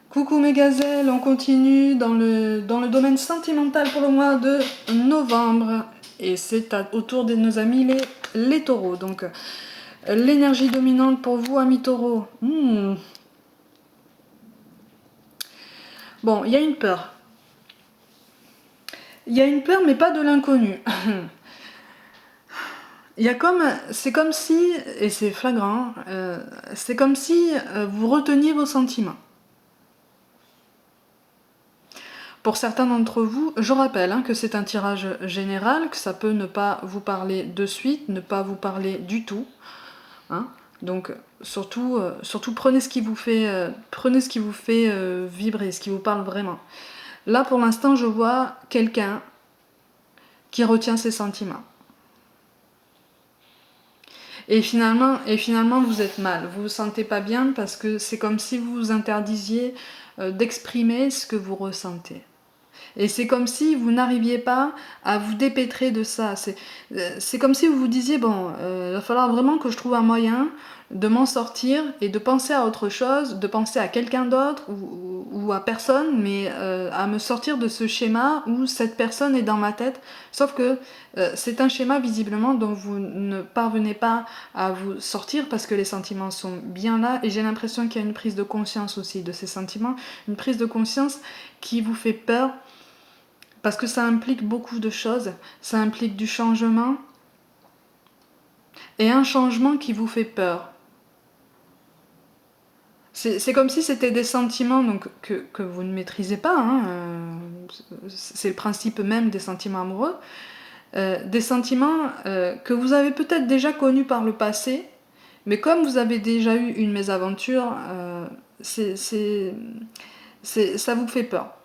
Coucou mes gazelles, on continue dans le domaine sentimental pour le mois de novembre. Et c'est au tour de nos amis les taureaux. Donc l'énergie dominante pour vous, amis taureaux. Bon, il y a une peur. Il y a une peur mais pas de l'inconnu. C'est comme si, et c'est flagrant, c'est comme si vous reteniez vos sentiments. Pour certains d'entre vous, je rappelle que c'est un tirage général, que ça peut ne pas vous parler de suite, ne pas vous parler du tout. Hein. Donc surtout prenez ce qui vous fait, vibrer, ce qui vous parle vraiment. Là pour l'instant je vois quelqu'un qui retient ses sentiments. Et finalement vous êtes mal, vous vous sentez pas bien parce que c'est comme si vous vous interdisiez d'exprimer ce que vous ressentez. Et c'est comme si vous n'arriviez pas à vous dépêtrer de ça. C'est comme si vous vous disiez, bon, il va falloir vraiment que je trouve un moyen de m'en sortir et de penser à autre chose, de penser à quelqu'un d'autre ou à personne, mais à me sortir de ce schéma où cette personne est dans ma tête. Sauf que c'est un schéma visiblement dont vous ne parvenez pas à vous sortir parce que les sentiments sont bien là et j'ai l'impression qu'il y a une prise de conscience aussi de ces sentiments, une prise de conscience qui vous fait peur. Parce que ça implique beaucoup de choses, ça implique du changement, et un changement qui vous fait peur. C'est comme si c'était des sentiments donc, que vous ne maîtrisez pas, c'est le principe même des sentiments amoureux, des sentiments que vous avez peut-être déjà connus par le passé, mais comme vous avez déjà eu une mésaventure, ça vous fait peur.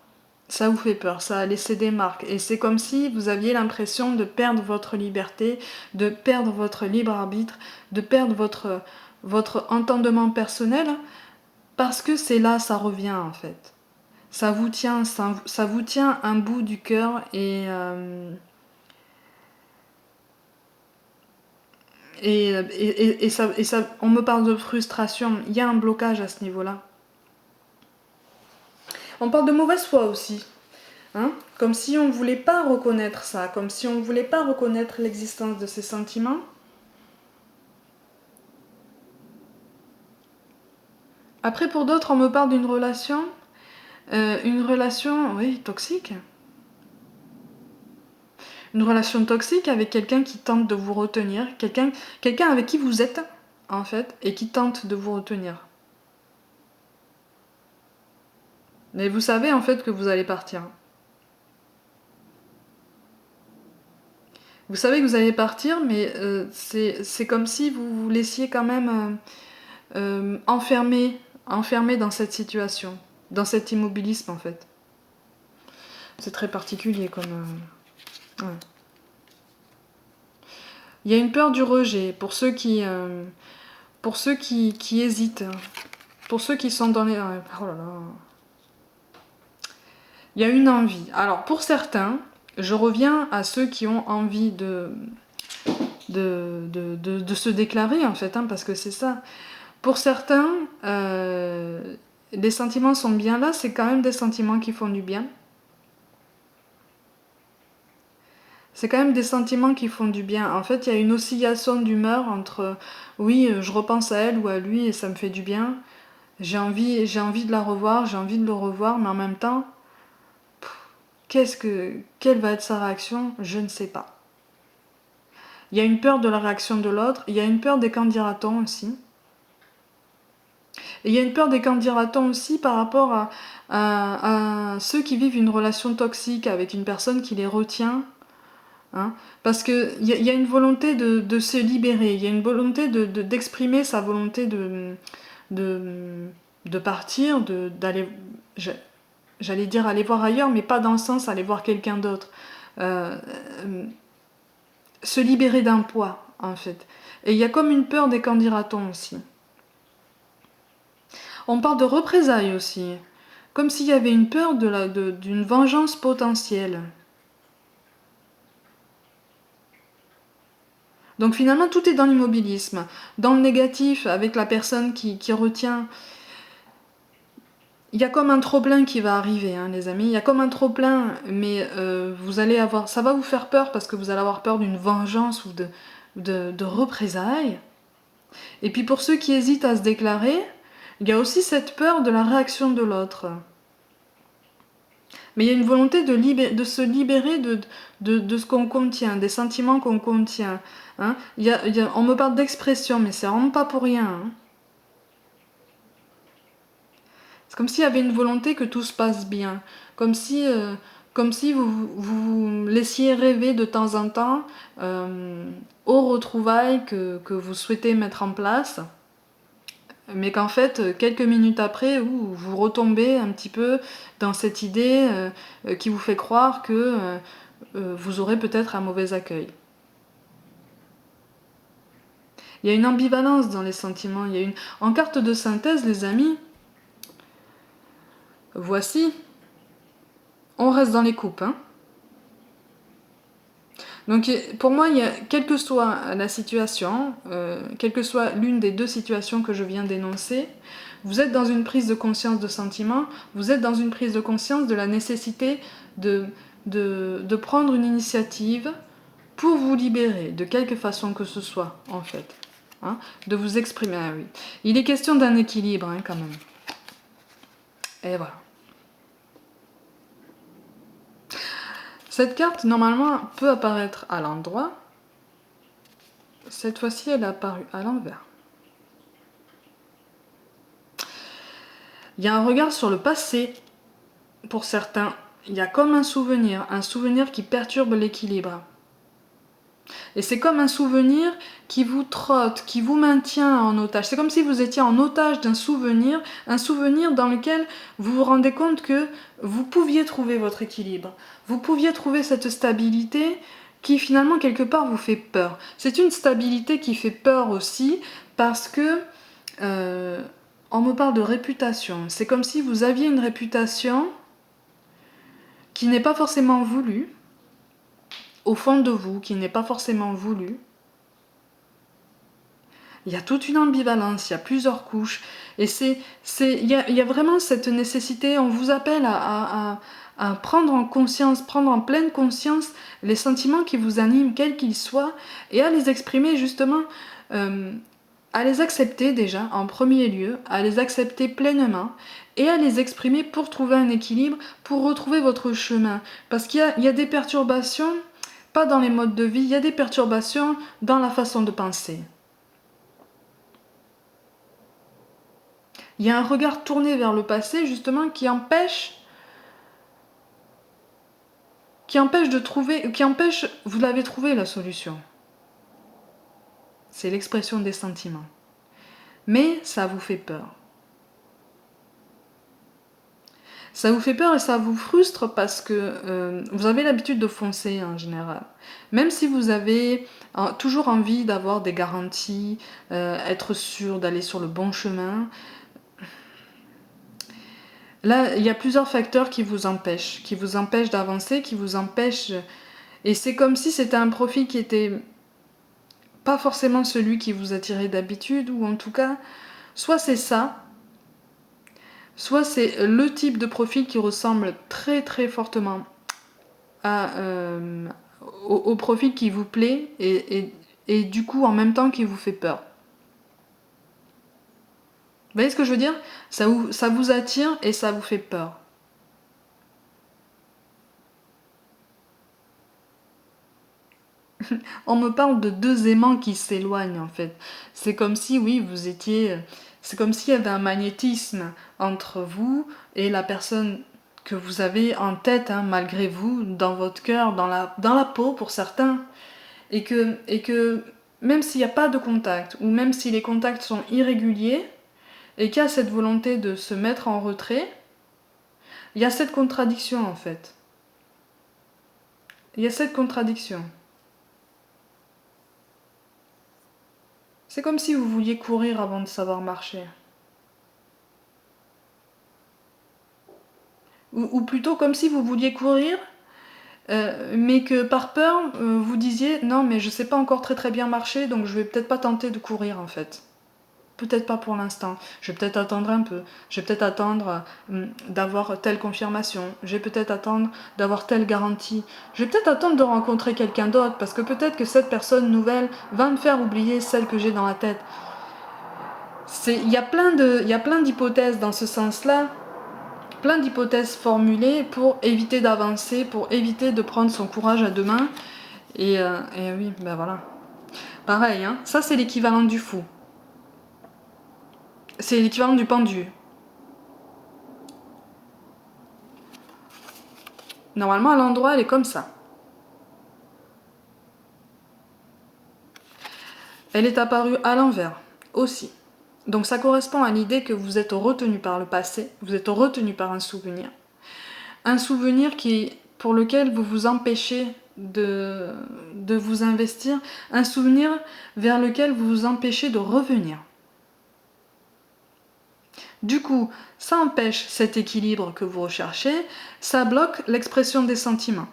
Ça vous fait peur, ça a laissé des marques. Et c'est comme si vous aviez l'impression de perdre votre liberté, de perdre votre libre arbitre, de perdre votre entendement personnel, parce que c'est là, ça revient en fait. Ça vous tient un bout du cœur on me parle de frustration. Il y a un blocage à ce niveau-là. On parle de mauvaise foi aussi. Hein, comme si on ne voulait pas reconnaître ça, comme si on ne voulait pas reconnaître l'existence de ces sentiments. Après, pour d'autres, on me parle d'une relation, oui, toxique. Une relation toxique avec quelqu'un qui tente de vous retenir, quelqu'un avec qui vous êtes, en fait, et qui tente de vous retenir. Mais vous savez, en fait, que vous allez partir. Vous savez que vous allez partir, mais c'est comme si vous vous laissiez quand même enfermer dans cette situation, dans cet immobilisme en fait. C'est très particulier comme... ouais. Il y a une peur du rejet pour ceux qui hésitent, pour ceux qui sont dans les... oh là là. Il y a une envie. Alors pour certains, je reviens à ceux qui ont envie de se déclarer en fait, parce que c'est ça. Pour certains, les sentiments sont bien là, c'est quand même des sentiments qui font du bien. C'est quand même des sentiments qui font du bien. En fait, il y a une oscillation d'humeur entre oui, je repense à elle ou à lui et ça me fait du bien. J'ai envie de la revoir, j'ai envie de le revoir, mais en même temps, quelle va être sa réaction? Je ne sais pas. Il y a une peur de la réaction de l'autre, il y a une peur des qu'en dira-t-on aussi. Et il y a une peur des qu'en dira-t-on aussi par rapport à ceux qui vivent une relation toxique avec une personne qui les retient. Hein, parce qu'il y a une volonté de se libérer, il y a une volonté d'exprimer sa volonté de partir, d'aller, j'allais dire aller voir ailleurs, mais pas dans le sens aller voir quelqu'un d'autre. Se libérer d'un poids, en fait. Et il y a comme une peur des qu'en dira-t-on aussi. On parle de représailles aussi, comme s'il y avait une peur d'une vengeance potentielle. Donc finalement, tout est dans l'immobilisme. Dans le négatif, avec la personne qui retient, il y a comme un trop-plein qui va arriver, hein, les amis. Il y a comme un trop-plein, mais vous allez avoir... Ça va vous faire peur parce que vous allez avoir peur d'une vengeance ou de représailles. Et puis pour ceux qui hésitent à se déclarer, il y a aussi cette peur de la réaction de l'autre. Mais il y a une volonté de se libérer de ce qu'on contient, des sentiments qu'on contient. Hein. On me parle d'expression, mais c'est vraiment pas pour rien. Hein. C'est comme s'il y avait une volonté que tout se passe bien. Comme si vous laissiez rêver de temps en temps aux retrouvailles que vous souhaitez mettre en place. Mais qu'en fait, quelques minutes après, vous retombez un petit peu dans cette idée qui vous fait croire que vous aurez peut-être un mauvais accueil. Il y a une ambivalence dans les sentiments. En carte de synthèse, les amis, voici, on reste dans les coupes. Hein. Donc pour moi, quelle que soit la situation, quelle que soit l'une des deux situations que je viens d'énoncer, vous êtes dans une prise de conscience de sentiment, vous êtes dans une prise de conscience de la nécessité de prendre une initiative pour vous libérer, de quelque façon que ce soit, en fait. Hein, de vous exprimer, ah oui. Il est question d'un équilibre, hein, quand même. Et voilà. Cette carte, normalement, peut apparaître à l'endroit. Cette fois-ci, elle est apparue à l'envers. Il y a un regard sur le passé, pour certains. Il y a comme un souvenir qui perturbe l'équilibre. Et c'est comme un souvenir qui vous trotte, qui vous maintient en otage. C'est comme si vous étiez en otage d'un souvenir, un souvenir dans lequel vous vous rendez compte que vous pouviez trouver votre équilibre. Vous pouviez trouver cette stabilité qui finalement quelque part vous fait peur. C'est une stabilité qui fait peur aussi parce que on me parle de réputation. C'est comme si vous aviez une réputation qui n'est pas forcément voulue, au fond de vous, qui n'est pas forcément voulu. Il y a toute une ambivalence, il y a plusieurs couches. Et il y a vraiment cette nécessité, on vous appelle à prendre en conscience, prendre en pleine conscience les sentiments qui vous animent, quels qu'ils soient, et à les exprimer justement, à les accepter déjà en premier lieu, à les accepter pleinement, et à les exprimer pour trouver un équilibre, pour retrouver votre chemin. Parce qu'il y a des perturbations, pas dans les modes de vie, il y a des perturbations dans la façon de penser. Il y a un regard tourné vers le passé, justement, qui empêche de trouver, vous l'avez trouvé la solution. C'est l'expression des sentiments. Mais ça vous fait peur. Ça vous fait peur et ça vous frustre parce que vous avez l'habitude de foncer en général. Même si vous avez toujours envie d'avoir des garanties, être sûr d'aller sur le bon chemin, là, il y a plusieurs facteurs qui vous empêchent d'avancer, qui vous empêchent... Et c'est comme si c'était un profil qui était pas forcément celui qui vous attirait d'habitude, ou en tout cas, soit c'est ça, soit c'est le type de profil qui ressemble très très fortement au profil qui vous plaît et du coup en même temps qui vous fait peur. Vous voyez ce que je veux dire ? Ça vous attire et ça vous fait peur. On me parle de deux aimants qui s'éloignent en fait. C'est comme si, oui, vous étiez... C'est comme s'il y avait un magnétisme entre vous et la personne que vous avez en tête, hein, malgré vous, dans votre cœur, dans la peau pour certains. Et que même s'il n'y a pas de contact, ou même si les contacts sont irréguliers, et qu'il y a cette volonté de se mettre en retrait, il y a cette contradiction en fait. Il y a cette contradiction. C'est comme si vous vouliez courir avant de savoir marcher. Ou plutôt comme si vous vouliez courir, mais que par peur, vous disiez « Non, mais je sais pas encore très très bien marcher, donc je vais peut-être pas tenter de courir en fait. » Peut-être pas pour l'instant. Je vais peut-être attendre un peu. Je vais peut-être attendre d'avoir telle confirmation. Je vais peut-être attendre d'avoir telle garantie. Je vais peut-être attendre de rencontrer quelqu'un d'autre parce que peut-être que cette personne nouvelle va me faire oublier celle que j'ai dans la tête. Il y a plein d'hypothèses dans ce sens-là, plein d'hypothèses formulées pour éviter d'avancer, pour éviter de prendre son courage à deux mains. Et oui, ben voilà. Pareil, hein, ça c'est l'équivalent du fou. C'est l'équivalent du pendu. Normalement, à l'endroit, elle est comme ça. Elle est apparue à l'envers aussi. Donc ça correspond à l'idée que vous êtes retenu par le passé, vous êtes retenu par un souvenir. Un souvenir pour lequel vous vous empêchez de vous investir, un souvenir vers lequel vous vous empêchez de revenir. Du coup, ça empêche cet équilibre que vous recherchez, ça bloque l'expression des sentiments.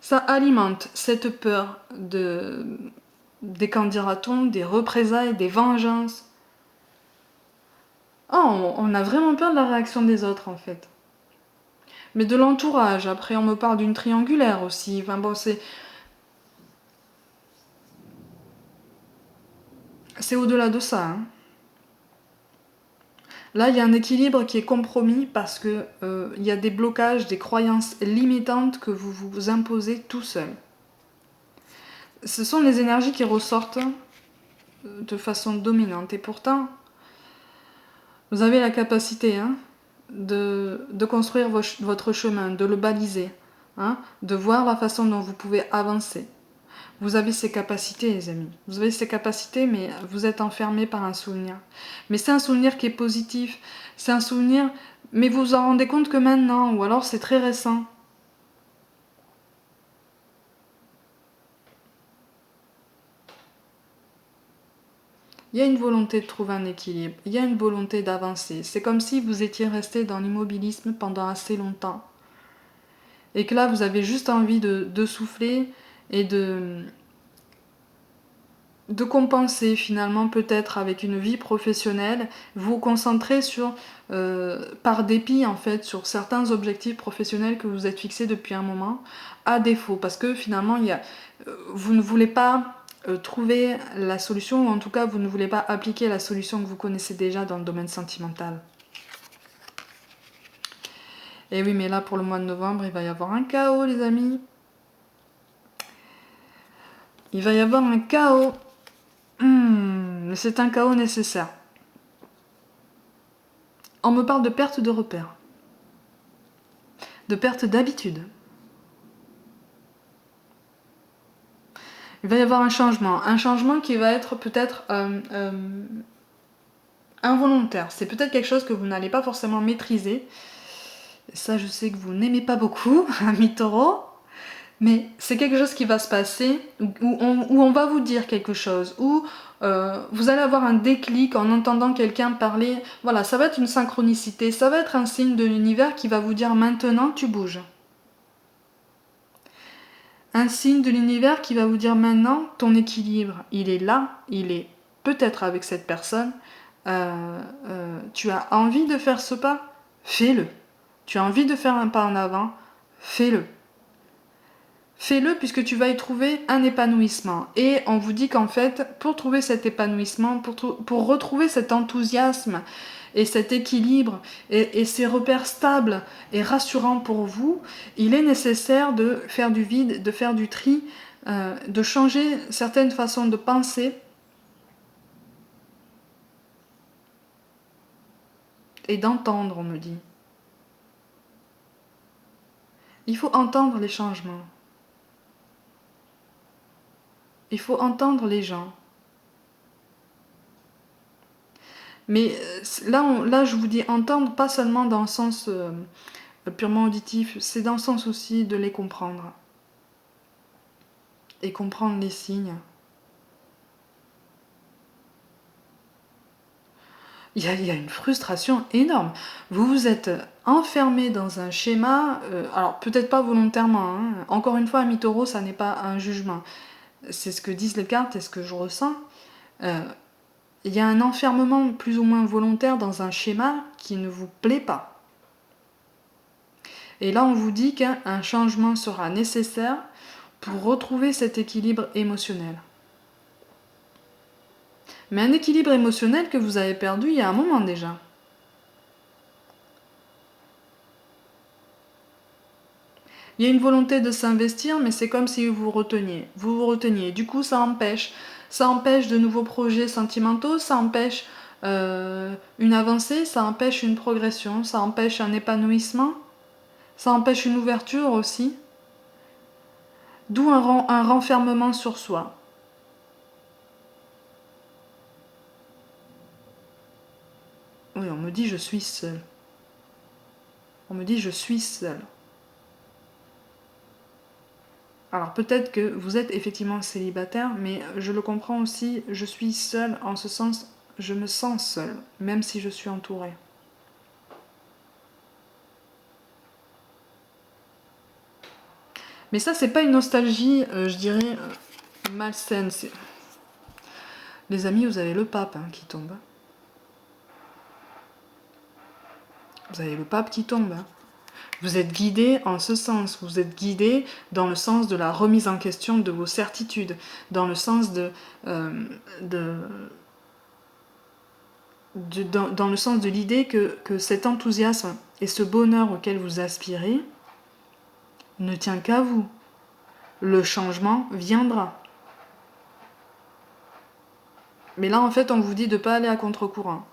Ça alimente cette peur des qu'en dira-t-on, des représailles, des vengeances. Oh, on a vraiment peur de la réaction des autres en fait. Mais de l'entourage, après on me parle d'une triangulaire aussi, enfin bon c'est au-delà de ça. Hein. Là, il y a un équilibre qui est compromis parce que il y a des blocages, des croyances limitantes que vous vous imposez tout seul. Ce sont les énergies qui ressortent de façon dominante. Et pourtant, vous avez la capacité de construire votre chemin, de le baliser, de voir la façon dont vous pouvez avancer. Vous avez ces capacités, les amis. Vous avez ces capacités, mais vous êtes enfermé par un souvenir. Mais c'est un souvenir qui est positif. C'est un souvenir, mais vous vous en rendez compte que maintenant, ou alors c'est très récent. Il y a une volonté de trouver un équilibre. Il y a une volonté d'avancer. C'est comme si vous étiez resté dans l'immobilisme pendant assez longtemps. Et que là, vous avez juste envie de souffler et de compenser finalement peut-être avec une vie professionnelle, vous concentrer sur, par dépit en fait, sur certains objectifs professionnels que vous êtes fixés depuis un moment, à défaut, parce que finalement vous ne voulez pas trouver la solution, ou en tout cas vous ne voulez pas appliquer la solution que vous connaissez déjà dans le domaine sentimental. Et oui, mais là pour le mois de novembre, il va y avoir un chaos les amis. Il va y avoir un chaos. Mais c'est un chaos nécessaire. On me parle de perte de repères, de perte d'habitude. Il va y avoir un changement qui va être peut-être involontaire. C'est peut-être quelque chose que vous n'allez pas forcément maîtriser. Ça, je sais que vous n'aimez pas beaucoup, ami Taureau. Mais c'est quelque chose qui va se passer, où on va vous dire quelque chose, où vous allez avoir un déclic en entendant quelqu'un parler. Voilà, ça va être une synchronicité, ça va être un signe de l'univers qui va vous dire maintenant tu bouges. Un signe de l'univers qui va vous dire maintenant ton équilibre, il est là, il est peut-être avec cette personne. Tu as envie de faire ce pas, fais-le. Tu as envie de faire un pas en avant, fais-le. Fais-le puisque tu vas y trouver un épanouissement. Et on vous dit qu'en fait, pour trouver cet épanouissement, pour retrouver cet enthousiasme et cet équilibre et ces repères stables et rassurants pour vous, il est nécessaire de faire du vide, de faire du tri, de changer certaines façons de penser et d'entendre, on me dit. Il faut entendre les changements. Il faut entendre les gens. Mais là, je vous dis entendre, pas seulement dans le sens purement auditif, c'est dans le sens aussi de les comprendre. Et comprendre les signes. Il y a une frustration énorme. Vous vous êtes enfermé dans un schéma, alors peut-être pas volontairement, encore une fois, ami Taureau, ça n'est pas un jugement. C'est ce que disent les cartes et ce que je ressens. il y a un enfermement plus ou moins volontaire dans un schéma qui ne vous plaît pas. Et là, on vous dit qu'un changement sera nécessaire pour retrouver cet équilibre émotionnel. Mais un équilibre émotionnel que vous avez perdu il y a un moment déjà. Il y a une volonté de s'investir, mais c'est comme si vous vous reteniez. Vous vous reteniez. Du coup, ça empêche. Ça empêche de nouveaux projets sentimentaux, ça empêche une avancée, ça empêche une progression, ça empêche un épanouissement, ça empêche une ouverture aussi. D'où un renfermement sur soi. Oui, on me dit je suis seule. On me dit je suis seule. Alors peut-être que vous êtes effectivement célibataire, mais je le comprends aussi, je suis seule en ce sens, je me sens seule, même si je suis entourée. Mais ça, c'est pas une nostalgie, je dirais, malsaine. Les amis, vous avez le pape qui tombe. Vous avez le pape qui tombe. Vous êtes guidé en ce sens, vous êtes guidé dans le sens de la remise en question de vos certitudes, dans le sens dans le sens de l'idée que cet enthousiasme et ce bonheur auquel vous aspirez ne tient qu'à vous. Le changement viendra. Mais là, en fait, on vous dit de ne pas aller à contre-courant.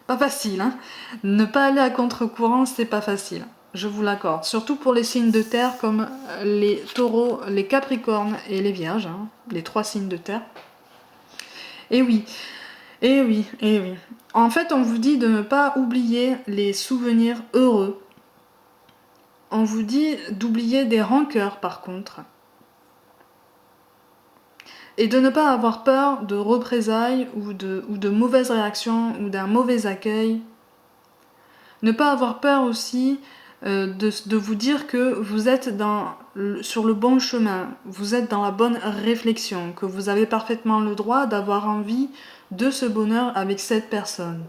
Pas facile, hein. Ne pas aller à contre-courant, c'est pas facile. Je vous l'accorde. Surtout pour les signes de terre comme les taureaux, les capricornes et les vierges. Hein, les 3 signes de terre. Et oui, et oui, et oui. En fait, on vous dit de ne pas oublier les souvenirs heureux. On vous dit d'oublier des rancœurs, par contre. Et de ne pas avoir peur de représailles ou de mauvaises réactions ou d'un mauvais accueil. Ne pas avoir peur aussi de vous dire que vous êtes sur le bon chemin, vous êtes dans la bonne réflexion, que vous avez parfaitement le droit d'avoir envie de ce bonheur avec cette personne.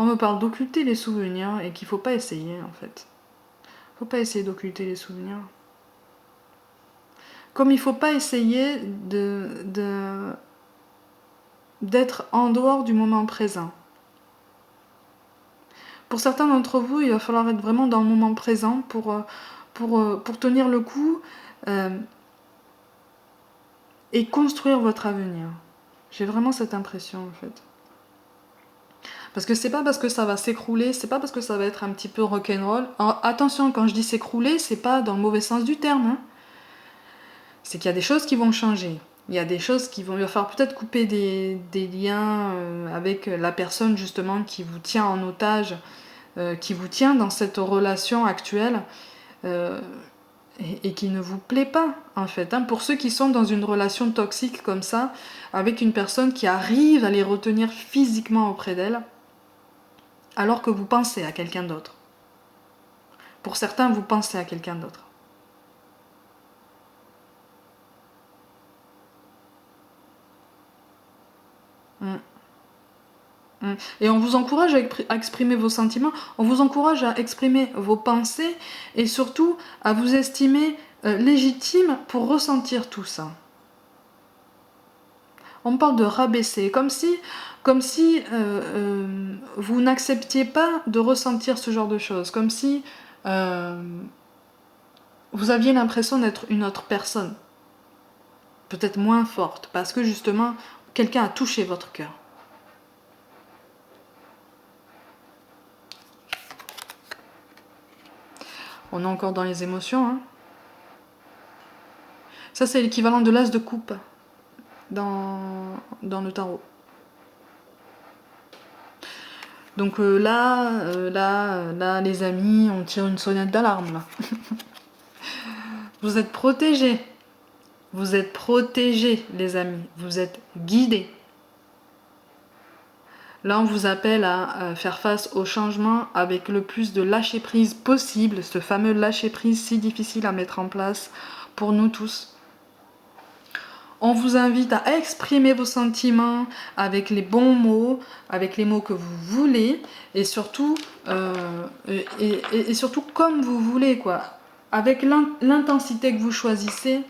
On me parle d'occulter les souvenirs et qu'il ne faut pas essayer en fait. Il ne faut pas essayer d'occulter les souvenirs. Comme il ne faut pas essayer d'être en dehors du moment présent. Pour certains d'entre vous, il va falloir être vraiment dans le moment présent pour tenir le coup et construire votre avenir. J'ai vraiment cette impression en fait. Parce que c'est pas parce que ça va s'écrouler, c'est pas parce que ça va être un petit peu rock'n'roll. Attention, quand je dis s'écrouler, c'est pas dans le mauvais sens du terme. Hein. C'est qu'il y a des choses qui vont changer. Il y a des choses qui vont... Il va falloir peut-être couper des liens avec la personne justement qui vous tient en otage, qui vous tient dans cette relation actuelle et qui ne vous plaît pas en fait. Hein. Pour ceux qui sont dans une relation toxique comme ça, avec une personne qui arrive à les retenir physiquement auprès d'elle, alors que vous pensez à quelqu'un d'autre. Pour certains, vous pensez à quelqu'un d'autre. Et on vous encourage à exprimer vos sentiments, on vous encourage à exprimer vos pensées et surtout à vous estimer légitime pour ressentir tout ça. On parle de rabaisser, comme si vous n'acceptiez pas de ressentir ce genre de choses, comme si vous aviez l'impression d'être une autre personne, peut-être moins forte, parce que justement, quelqu'un a touché votre cœur. On est encore dans les émotions. Hein. Ça, c'est l'équivalent de l'as de coupe dans le tarot. Donc là, les amis, on tire une sonnette d'alarme, là. Vous êtes protégés. Vous êtes protégés, les amis. Vous êtes guidés. Là, on vous appelle à faire face au changement avec le plus de lâcher prise possible, ce fameux lâcher prise si difficile à mettre en place pour nous tous. On vous invite à exprimer vos sentiments avec les bons mots, avec les mots que vous voulez, et surtout, et surtout comme vous voulez, quoi. Avec l'intensité que vous choisissez.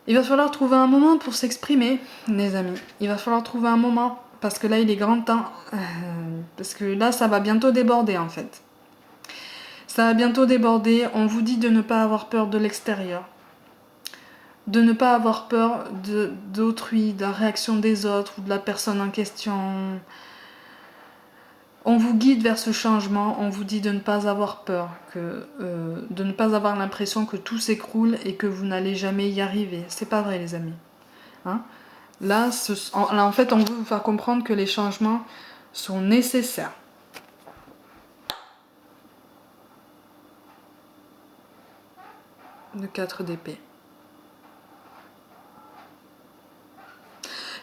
Il va falloir trouver un moment pour s'exprimer, les amis. Il va falloir trouver un moment, parce que là, il est grand temps. Parce que là, ça va bientôt déborder, en fait. Ça va bientôt déborder. On vous dit de ne pas avoir peur de l'extérieur. De ne pas avoir peur d'autrui, de la réaction des autres ou de la personne en question. On vous guide vers ce changement, on vous dit de ne pas avoir peur, de ne pas avoir l'impression que tout s'écroule et que vous n'allez jamais y arriver. C'est pas vrai, les amis. Hein? Là, en fait, on veut vous faire comprendre que les changements sont nécessaires. Le 4 d'épée.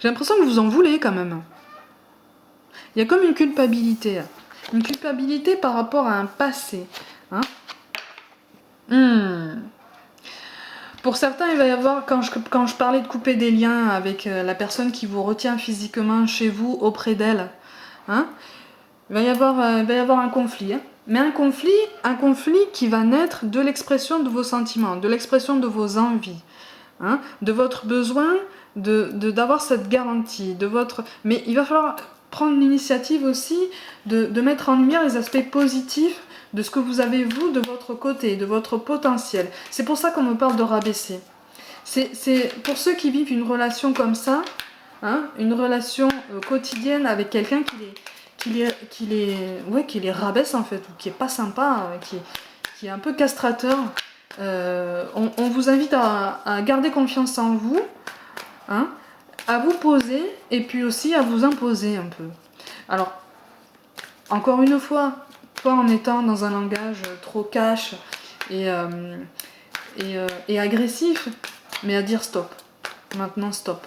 J'ai l'impression que vous en voulez quand même. Il y a comme une culpabilité. Une culpabilité par rapport à un passé. Hein? Pour certains, il va y avoir, quand je parlais de couper des liens avec la personne qui vous retient physiquement chez vous, auprès d'elle, hein, il va y avoir un conflit. Hein. Mais un conflit qui va naître de l'expression de vos sentiments, de l'expression de vos envies, hein, de votre besoin d'avoir cette garantie, mais il va falloir prendre l'initiative aussi de mettre en lumière les aspects positifs de ce que vous avez vous de votre côté, de votre potentiel. C'est pour ça qu'on me parle de rabaisser. C'est pour ceux qui vivent une relation comme ça, hein, une relation quotidienne avec quelqu'un qui les rabaisse en fait, ou qui est pas sympa, qui est un peu castrateur. On vous invite à garder confiance en vous, hein, à vous poser et puis aussi à vous imposer un peu. Alors, encore une fois, pas en étant dans un langage trop cash et agressif, mais à dire stop. Maintenant, stop.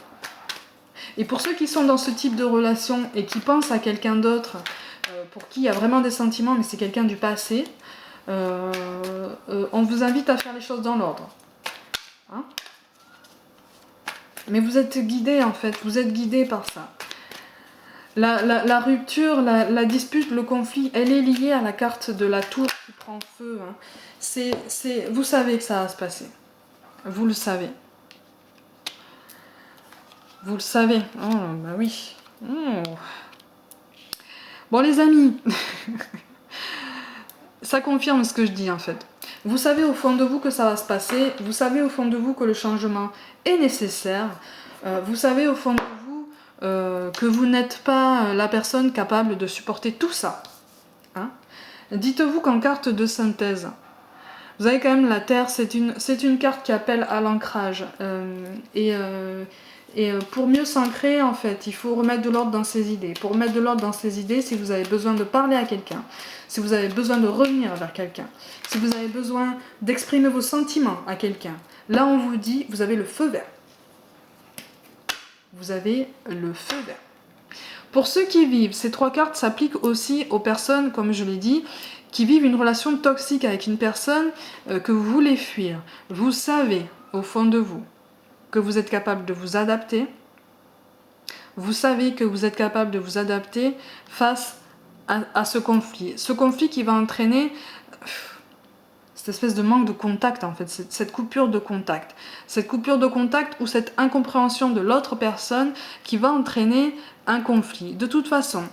Et pour ceux qui sont dans ce type de relation et qui pensent à quelqu'un d'autre, pour qui il y a vraiment des sentiments, mais c'est quelqu'un du passé, on vous invite à faire les choses dans l'ordre. Hein? Mais vous êtes guidé en fait, vous êtes guidé par ça. La rupture, la dispute, le conflit, elle est liée à la carte de la tour qui prend feu. Hein. Vous savez que ça va se passer. Vous le savez. Vous le savez. Oh, bah oui. Oh. Bon les amis, ça confirme ce que je dis en fait. Vous savez au fond de vous que ça va se passer. Vous savez au fond de vous que le changement est nécessaire. Vous savez au fond de vous que vous n'êtes pas la personne capable de supporter tout ça. Hein? Dites-vous qu'en carte de synthèse, vous avez quand même la Terre, c'est une carte qui appelle à l'ancrage. Et pour mieux s'ancrer, en fait, il faut remettre de l'ordre dans ses idées. Pour remettre de l'ordre dans ses idées, si vous avez besoin de parler à quelqu'un, si vous avez besoin de revenir vers quelqu'un, si vous avez besoin d'exprimer vos sentiments à quelqu'un, là on vous dit, vous avez le feu vert. Vous avez le feu vert. Pour ceux qui vivent, ces 3 cartes s'appliquent aussi aux personnes, comme je l'ai dit, qui vivent une relation toxique avec une personne que vous voulez fuir. Vous savez, au fond de vous, que vous êtes capable de vous adapter. Vous savez que vous êtes capable de vous adapter face à ce conflit. Ce conflit qui va entraîner cette espèce de manque de contact en fait, cette coupure de contact. Cette coupure de contact ou cette incompréhension de l'autre personne qui va entraîner un conflit. De toute façon,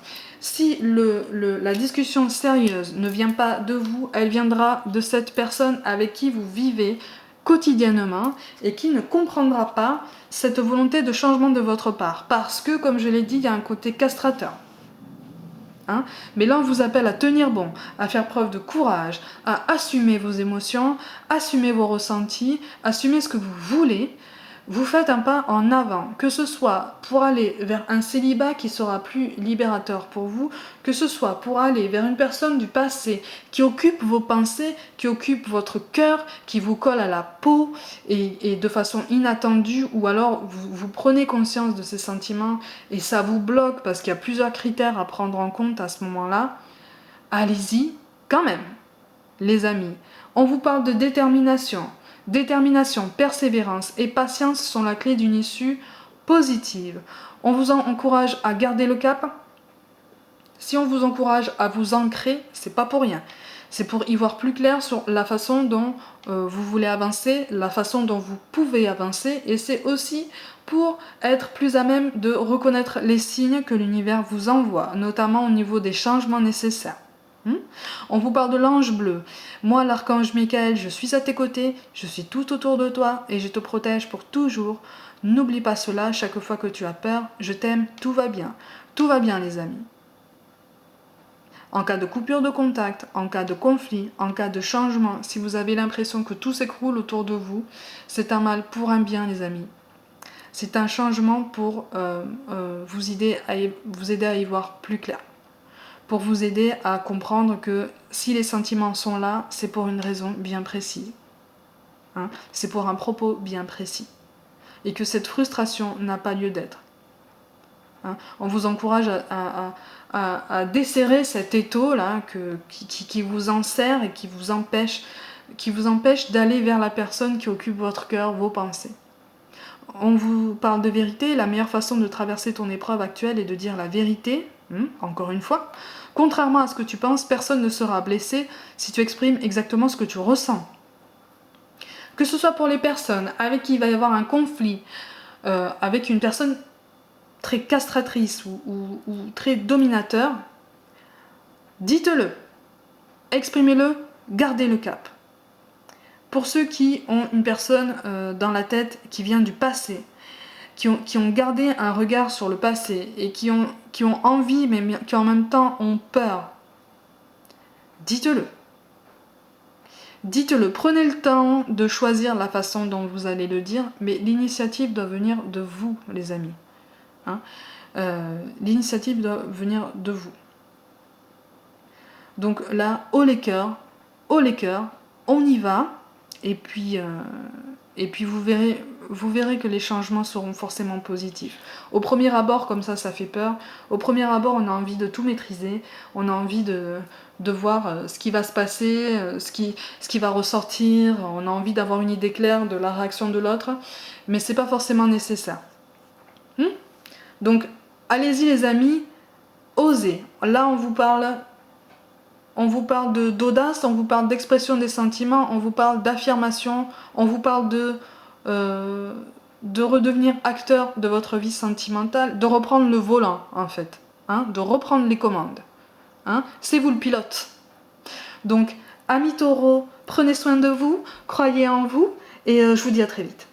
si la discussion sérieuse ne vient pas de vous, elle viendra de cette personne avec qui vous vivez quotidiennement et qui ne comprendra pas cette volonté de changement de votre part. Parce que, comme je l'ai dit, il y a un côté castrateur. Hein? Mais là, on vous appelle à tenir bon, à faire preuve de courage, à assumer vos émotions, assumer vos ressentis, assumer ce que vous voulez, vous faites un pas en avant, que ce soit pour aller vers un célibat qui sera plus libérateur pour vous, que ce soit pour aller vers une personne du passé qui occupe vos pensées, qui occupe votre cœur, qui vous colle à la peau et de façon inattendue, ou alors vous prenez conscience de ces sentiments et ça vous bloque parce qu'il y a plusieurs critères à prendre en compte à ce moment-là, allez-y quand même, les amis. On vous parle de détermination. Détermination, persévérance et patience sont la clé d'une issue positive. On vous encourage à garder le cap. Si on vous encourage à vous ancrer, c'est pas pour rien. C'est pour y voir plus clair sur la façon dont vous voulez avancer, la façon dont vous pouvez avancer, et c'est aussi pour être plus à même de reconnaître les signes que l'univers vous envoie, notamment au niveau des changements nécessaires. On vous parle de l'ange bleu. Moi, l'archange Michael, je suis à tes côtés, je suis tout autour de toi et je te protège pour toujours. N'oublie pas cela chaque fois que tu as peur. Je t'aime, tout va bien. Tout va bien, les amis. En cas de coupure de contact, en cas de conflit, en cas de changement, si vous avez l'impression que tout s'écroule autour de vous, c'est un mal pour un bien, les amis. C'est un changement pour vous aider à y voir plus clair. Pour vous aider à comprendre que si les sentiments sont là, c'est pour une raison bien précise. C'est pour un propos bien précis. Et que cette frustration n'a pas lieu d'être. On vous encourage à desserrer cet étau là qui vous enserre et qui vous empêche d'aller vers la personne qui occupe votre cœur, vos pensées. On vous parle de vérité. La meilleure façon de traverser ton épreuve actuelle est de dire la vérité, encore une fois. Contrairement à ce que tu penses, personne ne sera blessé si tu exprimes exactement ce que tu ressens. Que ce soit pour les personnes avec qui il va y avoir un conflit, avec une personne très castratrice ou très dominateur, dites-le, exprimez-le, gardez le cap. Pour ceux qui ont une personne dans la tête qui vient du passé, qui ont gardé un regard sur le passé et qui ont envie mais qui en même temps ont peur, dites-le. Dites-le, prenez le temps de choisir la façon dont vous allez le dire, mais l'initiative doit venir de vous, les amis. L'initiative doit venir de vous. Donc là, haut les cœurs, on y va, et puis vous verrez que les changements seront forcément positifs. Au premier abord, comme ça fait peur. Au premier abord, on a envie de tout maîtriser, on a envie de voir ce qui va se passer, ce qui va ressortir, on a envie d'avoir une idée claire de la réaction de l'autre, mais c'est pas forcément nécessaire. Donc, allez-y les amis, osez. Là, on vous parle d'audace, on vous parle d'expression des sentiments, on vous parle d'affirmation, on vous parle de redevenir acteur de votre vie sentimentale, de reprendre le volant en fait, de reprendre les commandes. C'est vous le pilote. Donc, amis taureaux, prenez soin de vous, croyez en vous, et je vous dis à très vite.